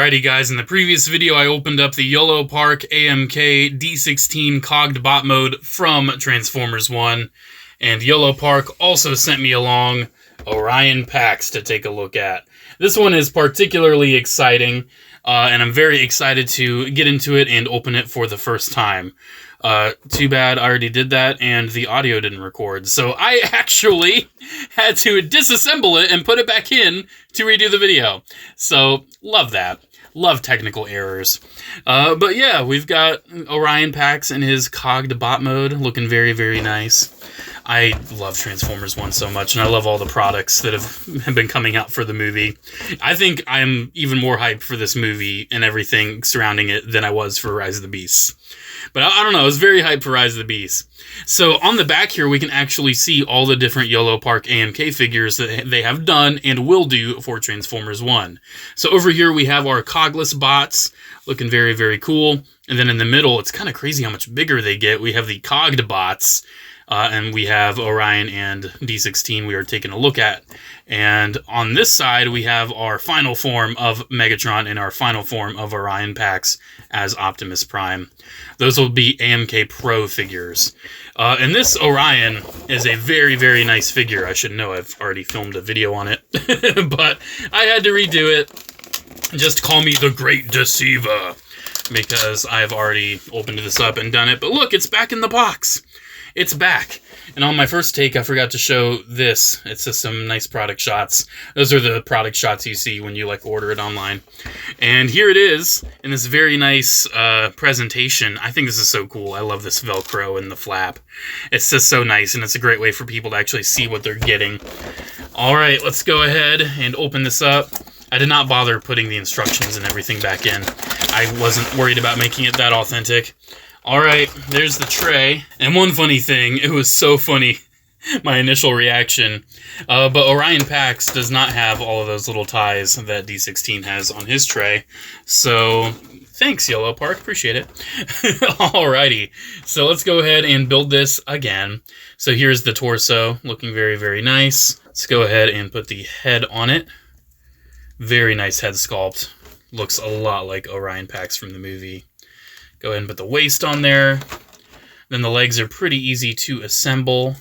Alrighty guys, in the previous video I opened up the Yolopark AMK D16 Cogged bot mode from Transformers 1, and Yolopark also sent me along Orion packs to take a look at. This one is particularly exciting, and I'm very excited to get into it and open it for the first time. Too bad I already did that and the audio didn't record, so I actually had to disassemble it and put it back in to redo the video. So, love that. Love technical errors. But yeah, we've got Orion packs in his Cogged bot mode, looking very, very nice. I love Transformers 1 so much, and I love all the products that have been coming out for the movie. I think I'm even more hyped for this movie and everything surrounding it than I was for Rise of the Beasts. But I don't know, I was very hyped for Rise of the Beasts. So on the back here, we can actually see all the different Yolopark AMK figures that they have done and will do for Transformers 1. So over here, we have our cogless bots, looking very, very cool. And then in the middle, it's kind of crazy how much bigger they get. We have the Cogged bots, and we have Orion and D16 we are taking a look at. And on this side, we have our final form of Megatron and our final form of Orion packs as Optimus Prime. Those will be AMK Pro figures. And this Orion is a very, very nice figure. I should know, I've already filmed a video on it. But I had to redo it. Just call me the Great Deceiver, because I've already opened this up and done it. But look, it's back in the box. It's back. And on my first take, I forgot to show this. It's just some nice product shots. Those are the product shots you see when you order it online. And here it is in this very nice presentation. I think this is so cool. I love this Velcro and the flap. It's just so nice, and it's a great way for people to actually see what they're getting. All right, let's go ahead and open this up. I did not bother putting the instructions and everything back in. I wasn't worried about making it that authentic. Alright, there's the tray. And one funny thing, it was so funny, my initial reaction. But Orion Packs does not have all of those little ties that D16 has on his tray. So, thanks Yolopark, appreciate it. Alrighty, so let's go ahead and build this again. So here's the torso, looking very, very nice. Let's go ahead and put the head on it. Very nice head sculpt. Looks a lot like Orion Packs from the movie. Go ahead and put the waist on there. Then the legs are pretty easy to assemble.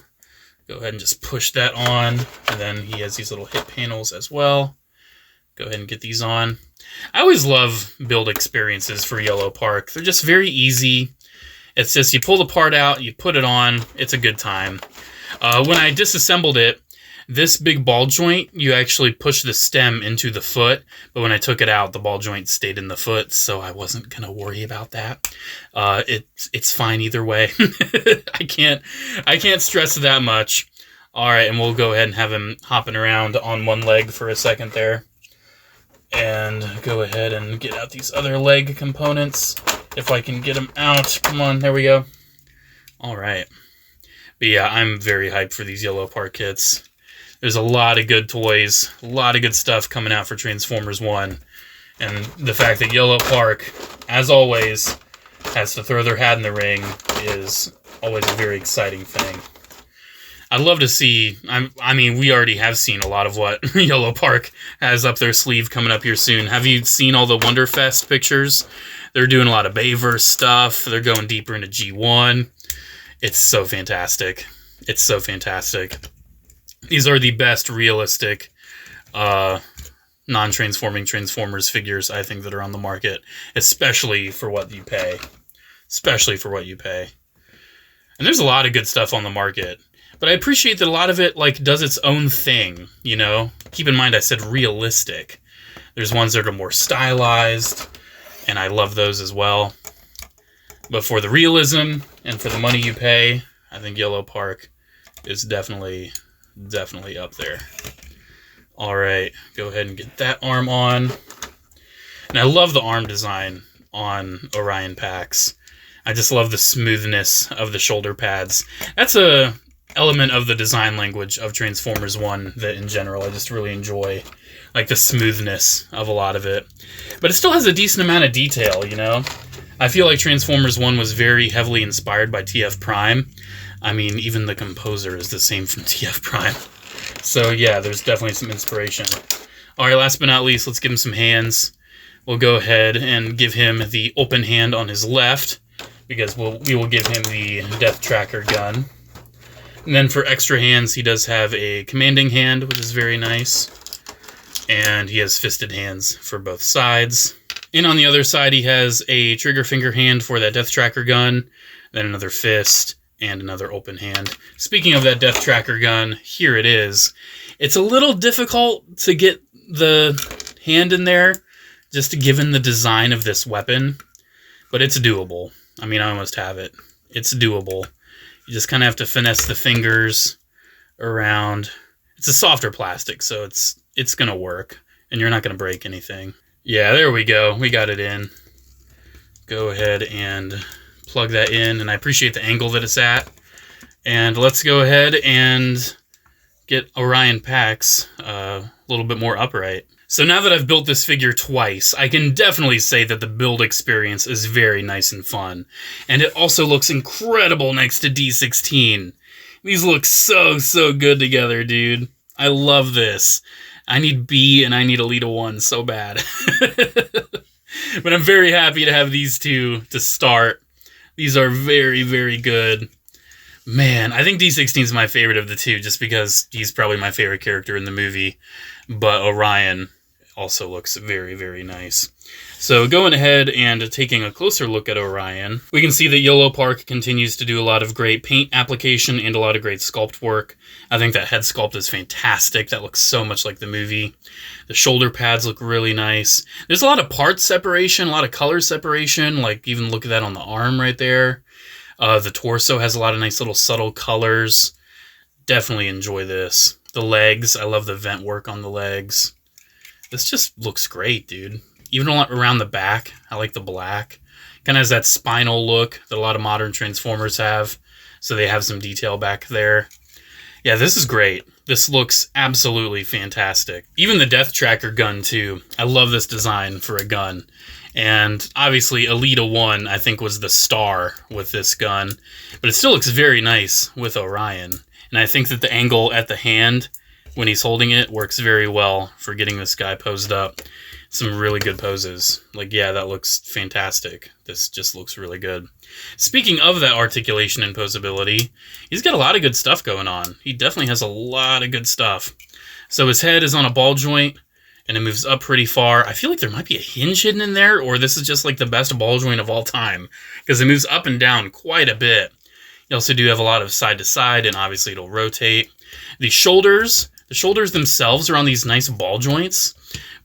Go ahead and just push that on. And then he has these little hip panels as well. Go ahead and get these on. I always love build experiences for Yolopark. They're just very easy. It's just you pull the part out, you put it on, it's a good time. When I disassembled it, this big ball joint, you actually push the stem into the foot, but when I took it out, the ball joint stayed in the foot, so I wasn't going to worry about that. It's fine either way. I can't stress that much. All right, and we'll go ahead and have him hopping around on one leg for a second there. And go ahead and get out these other leg components, if I can get them out. Come on, there we go. All right. But yeah, I'm very hyped for these Yolopark kits. There's a lot of good toys, a lot of good stuff coming out for Transformers 1. And the fact that Yolopark, as always, has to throw their hat in the ring is always a very exciting thing. I'd love to see, I mean, we already have seen a lot of what Yolopark has up their sleeve coming up here soon. Have you seen all the Wonderfest pictures? They're doing a lot of Bayverse stuff. They're going deeper into G1. It's so fantastic. It's so fantastic. These are the best realistic non-transforming Transformers figures, I think, that are on the market, especially for what you pay. Especially for what you pay. And there's a lot of good stuff on the market, but I appreciate that a lot of it does its own thing, you know? Keep in mind I said realistic. There's ones that are more stylized, and I love those as well. But for the realism and for the money you pay, I think Yolopark is definitely up there. All right, go ahead and get that arm on. And I love the arm design on Orion Packs. I just love the smoothness of the shoulder pads. That's a element of the design language of Transformers 1 that in general I just really enjoy. Like the smoothness of a lot of it. But it still has a decent amount of detail, you know? I feel like Transformers 1 was very heavily inspired by TF Prime. I mean, even the composer is the same from TF Prime. So yeah, there's definitely some inspiration. Alright, last but not least, let's give him some hands. we'll go ahead and give him the open hand on his left, because we will give him the Death Tracker gun. And then for extra hands, he does have a commanding hand, which is very nice. And he has fisted hands for both sides. And on the other side, he has a trigger finger hand for that Death Tracker gun, then another fist, and another open hand. Speaking of that Death Tracker gun, here it is. It's a little difficult to get the hand in there, just given the design of this weapon, but it's doable. I mean, I almost have it. It's doable. You just kind of have to finesse the fingers around. It's a softer plastic, so it's going to work, and you're not going to break anything. Yeah, there we go. We got it in. Go ahead and plug that in, and I appreciate the angle that it's at. And let's go ahead and get Orion Pax a little bit more upright. So now that I've built this figure twice, I can definitely say that the build experience is very nice and fun. And it also looks incredible next to D16. These look so good together, dude. I love this. I need B and I need Elita 1 so bad. But I'm very happy to have these two to start. These are very good. Man, I think D16 is my favorite of the two, just because he's probably my favorite character in the movie. But Orion also looks very nice. So going ahead and taking a closer look at Orion, we can see that Yolopark continues to do a lot of great paint application and a lot of great sculpt work. I think that head sculpt is fantastic. That looks so much like the movie. The shoulder pads look really nice. There's a lot of part separation, a lot of color separation, like even look at that on the arm right there. The torso has a lot of nice little subtle colors. Definitely enjoy this. The legs, I love the vent work on the legs. This just looks great, dude. Even around the back, I like the black. Kind of has that spinal look that a lot of modern Transformers have. So they have some detail back there. Yeah, this is great. This looks absolutely fantastic. Even the Death Tracker gun, too. I love this design for a gun. And obviously, Elita 1, I think, was the star with this gun. But it still looks very nice with Orion. And I think that the angle at the hand, when he's holding it, works very well for getting this guy posed up. Some really good poses. Like, yeah, that looks fantastic. This just looks really good. Speaking of that articulation and posability, he's got a lot of good stuff going on. He definitely has a lot of good stuff. So his head is on a ball joint, and it moves up pretty far. I feel like there might be a hinge hidden in there, or this is just like the best ball joint of all time, because it moves up and down quite a bit. You also do have a lot of side to side, and obviously it'll rotate. The shoulders themselves are on these nice ball joints,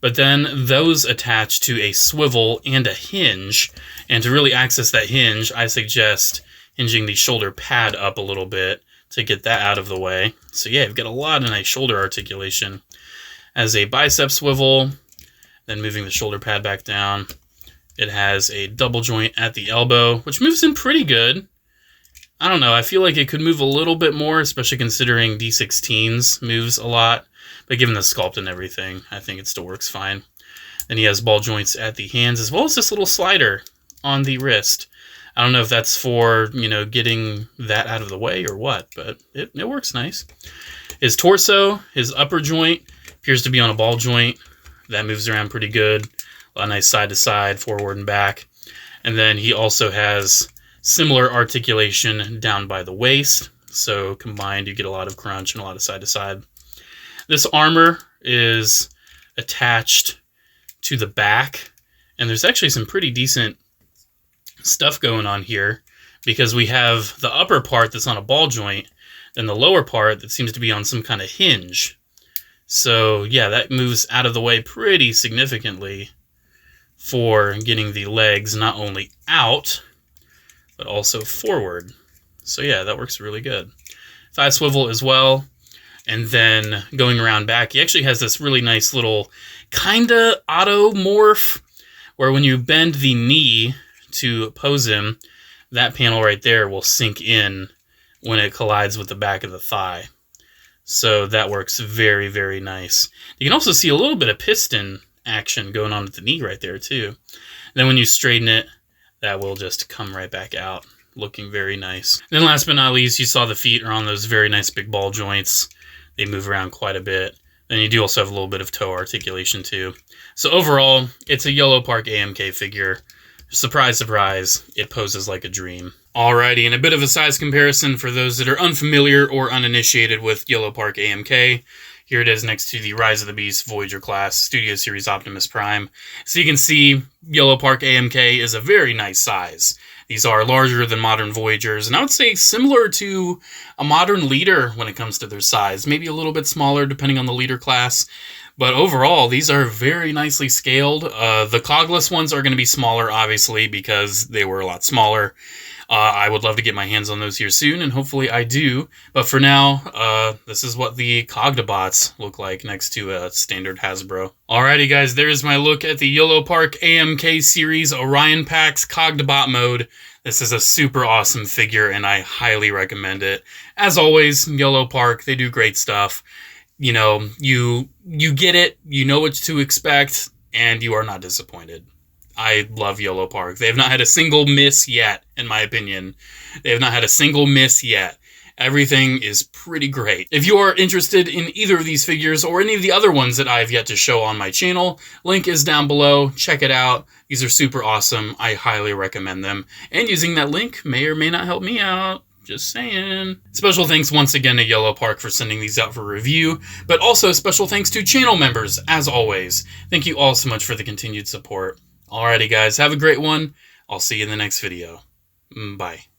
but then those attach to a swivel and a hinge. And to really access that hinge, I suggest hinging the shoulder pad up a little bit to get that out of the way. So yeah, you've got a lot of nice shoulder articulation. As a bicep swivel, then moving the shoulder pad back down. It has a double joint at the elbow, which moves in pretty good. I don't know, I feel like it could move a little bit more, especially considering D16's moves a lot. But given the sculpt and everything, I think it still works fine. Then he has ball joints at the hands, as well as this little slider on the wrist. I don't know if that's for, getting that out of the way or what, but it works nice. His torso, his upper joint, appears to be on a ball joint. That moves around pretty good. A lot of nice side to side, forward and back. And then he also has similar articulation down by the waist. So combined, you get a lot of crunch and a lot of side to side. This armor is attached to the back, and there's actually some pretty decent stuff going on here, because we have the upper part that's on a ball joint, and the lower part that seems to be on some kind of hinge. So yeah, that moves out of the way pretty significantly for getting the legs not only out, but also forward. So yeah, that works really good. Thigh swivel as well. And then going around back, he actually has this really nice little kinda automorph, where when you bend the knee to pose him, that panel right there will sink in when it collides with the back of the thigh. So that works very nice. You can also see a little bit of piston action going on at the knee right there too. And then when you straighten it, that will just come right back out, looking very nice. And then last but not least, you saw the feet are on those very nice big ball joints. They move around quite a bit. And you do also have a little bit of toe articulation too. So overall, it's a Yolopark AMK figure. Surprise, surprise, it poses like a dream. Alrighty, and a bit of a size comparison for those that are unfamiliar or uninitiated with Yolopark AMK. Here it is next to the Rise of the Beast Voyager class Studio Series Optimus Prime. So you can see Yolopark AMK is a very nice size. These are larger than modern Voyagers, and I would say similar to a modern Leader when it comes to their size. Maybe a little bit smaller depending on the Leader class. But overall, these are very nicely scaled. The cogless ones are going to be smaller, obviously, because they were a lot smaller. I would love to get my hands on those here soon, and hopefully I do. But for now, this is what the Cogged bots look like next to a standard Hasbro. Alrighty guys, there's my look at the Yolopark AMK series Orion Packs Cogged bot mode. This is a super awesome figure, and I highly recommend it. As always, Yolopark, they do great stuff. You know, you get it, you know what to expect, and you are not disappointed. I love Yolopark. They have not had a single miss yet, in my opinion. They have not had a single miss yet. Everything is pretty great. If you are interested in either of these figures or any of the other ones that I have yet to show on my channel, link is down below. Check it out. These are super awesome. I highly recommend them. And using that link may or may not help me out. Just saying. Special thanks once again to Yolopark for sending these out for review, but also special thanks to channel members, as always. Thank you all so much for the continued support. Alrighty guys, have a great one. I'll see you in the next video. Bye.